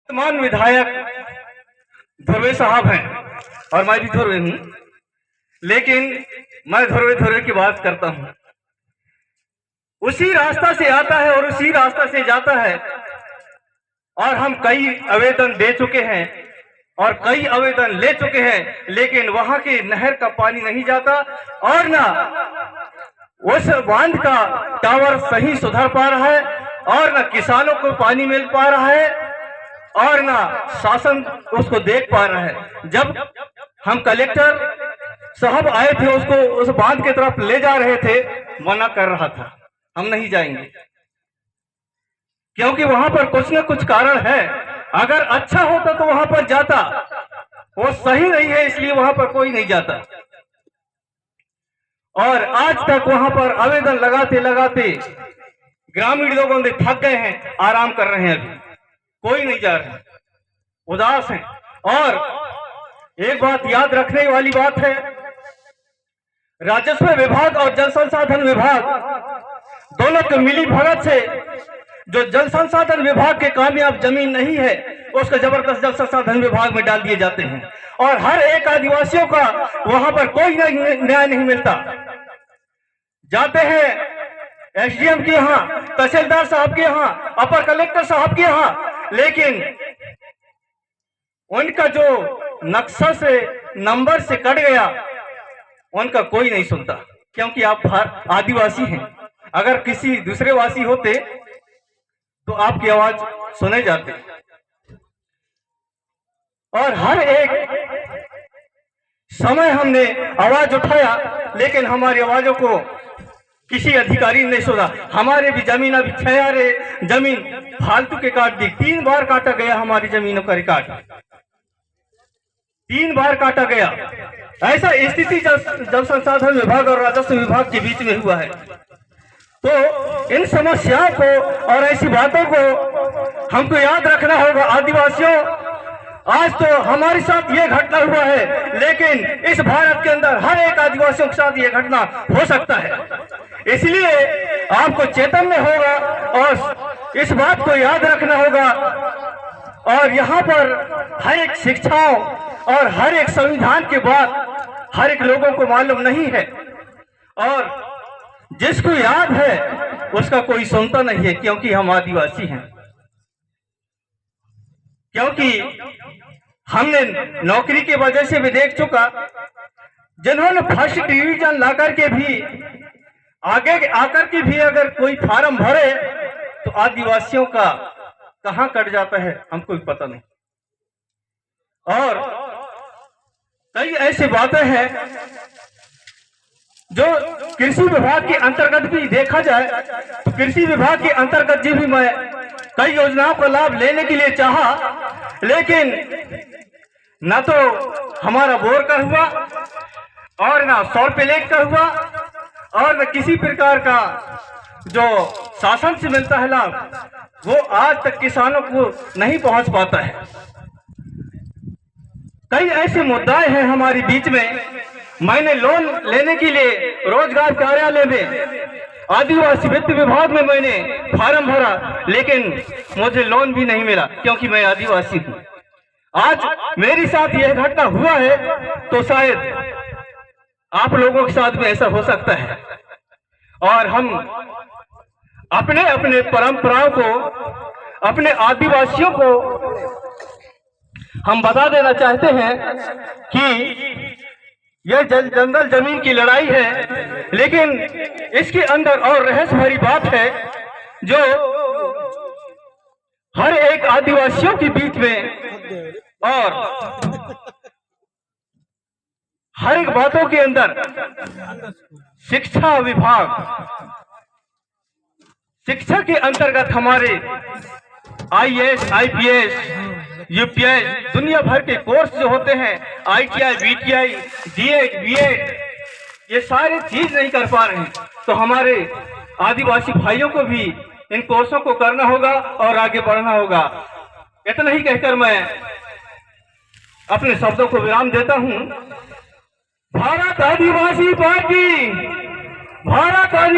वर्तमान विधायक धुर्वे साहब हैं और मैं भी धुर्वे हूं, लेकिन मैं धुर्वे की बात करता हूं। उसी रास्ता से आता है और उसी रास्ता से जाता है, और हम कई आवेदन दे चुके हैं और कई आवेदन ले चुके हैं, लेकिन वहां के नहर का पानी नहीं जाता और ना उस बांध का टावर सही सुधर पा रहा है, और ना किसानों को पानी मिल पा रहा है, और ना शासन उसको देख पा रहा है। जब हम कलेक्टर साहब आए थे, उसको उस बांध की तरफ ले जा रहे थे, मना कर रहा था, हम नहीं जाएंगे, क्योंकि वहां पर कुछ न कुछ कारण है। अगर अच्छा होता तो वहां पर जाता, वो सही नहीं है, इसलिए वहां पर कोई नहीं जाता। और आज तक वहां पर आवेदन लगाते लगाते ग्रामीण लोगों ने थक गए हैं, आराम कर रहे हैं, अभी कोई नहीं जा रहा, उदास हैं। और एक बात याद रखने वाली बात है, राजस्व विभाग और जल संसाधन विभाग दोनों की मिली भगत से जो जल संसाधन विभाग के कामयाब जमीन नहीं है, उसको जबरदस्त जल संसाधन विभाग में डाल दिए जाते हैं, और हर एक आदिवासियों का वहां पर कोई न्याय नहीं मिलता। जाते हैं एसडीएम के यहाँ, तहसीलदार साहब के यहाँ, अपर कलेक्टर साहब के यहाँ, लेकिन उनका जो नक्शा से नंबर से कट गया, उनका कोई नहीं सुनता, क्योंकि आप आदिवासी हैं। अगर किसी दूसरे वासी होते तो आपकी आवाज सुने जाते। और हर एक समय हमने आवाज उठाया, लेकिन हमारी आवाजों को किसी अधिकारी ने नहीं सुना। हमारे भी जमीन अभी 6 जमीन फालतू के काट दी, 3 बार काटा गया, हमारी जमीनों का रिकॉर्ड 3 बार काटा गया। ऐसा स्थिति जल संसाधन विभाग और राजस्व विभाग के बीच में हुआ है। तो इन समस्याओं को और ऐसी बातों को हमको याद रखना होगा। आदिवासियों, आज तो हमारे साथ ये घटना हुआ है, लेकिन इस भारत के अंदर हर एक आदिवासियों के साथ ये घटना हो सकता है, इसलिए आपको चेतन्य होगा और इस बात को याद रखना होगा। और यहाँ पर हर एक शिक्षाओं और हर एक संविधान के बाद हर एक लोगों को मालूम नहीं है, और जिसको याद है उसका कोई सुनता नहीं है, क्योंकि हम आदिवासी हैं। क्योंकि हमने नौकरी की वजह से भी देख चुका, जिन्होंने फर्स्ट डिवीजन लाकर के भी आगे आकर के भी अगर कोई फार्म भरे तो आदिवासियों का कहां कट जाता है हमको भी पता नहीं। और कई ऐसी बातें हैं जो कृषि विभाग के अंतर्गत भी देखा जाए, तो कृषि विभाग के अंतर्गत जी भी मैं कई योजनाओं का लाभ लेने के लिए चाहा, लेकिन न तो हमारा बोर का हुआ, और ना सौर प्लेट का हुआ, और न किसी प्रकार का जो शासन से मिलता है लाभ, वो आज तक किसानों को नहीं पहुंच पाता है। कई ऐसे मुद्दे हैं हमारे बीच में। मैंने लोन लेने के लिए रोजगार कार्यालय में आदिवासी वित्त विभाग में मैंने फार्म भरा, लेकिन मुझे लोन भी नहीं मिला, क्योंकि मैं आदिवासी हूं। आज मेरे साथ यह घटना हुआ है, तो शायद आप लोगों के साथ भी ऐसा हो सकता है। और हम अपने अपने परंपराओं को, अपने आदिवासियों को हम बता देना चाहते हैं कि यह जंगल जमीन की लड़ाई है, लेकिन इसके अंदर और रहस्य भरी बात है, जो हर एक आदिवासियों के बीच में और हर एक बातों के अंदर शिक्षा विभाग, शिक्षा के अंतर्गत हमारे आईएएस, आईपीएस, यूपीएस, दुनिया भर के कोर्स जो होते हैं, आईटीआई, बीटीआई, डीएड, बीएड, ये सारी चीज नहीं कर पा रहे हैं। तो हमारे आदिवासी भाइयों को भी इन कोर्सों को करना होगा और आगे बढ़ना होगा। इतना ही कहकर मैं अपने शब्दों को विराम देता हूं। भारत आदिवासी पार्टी, भारत आदिवासी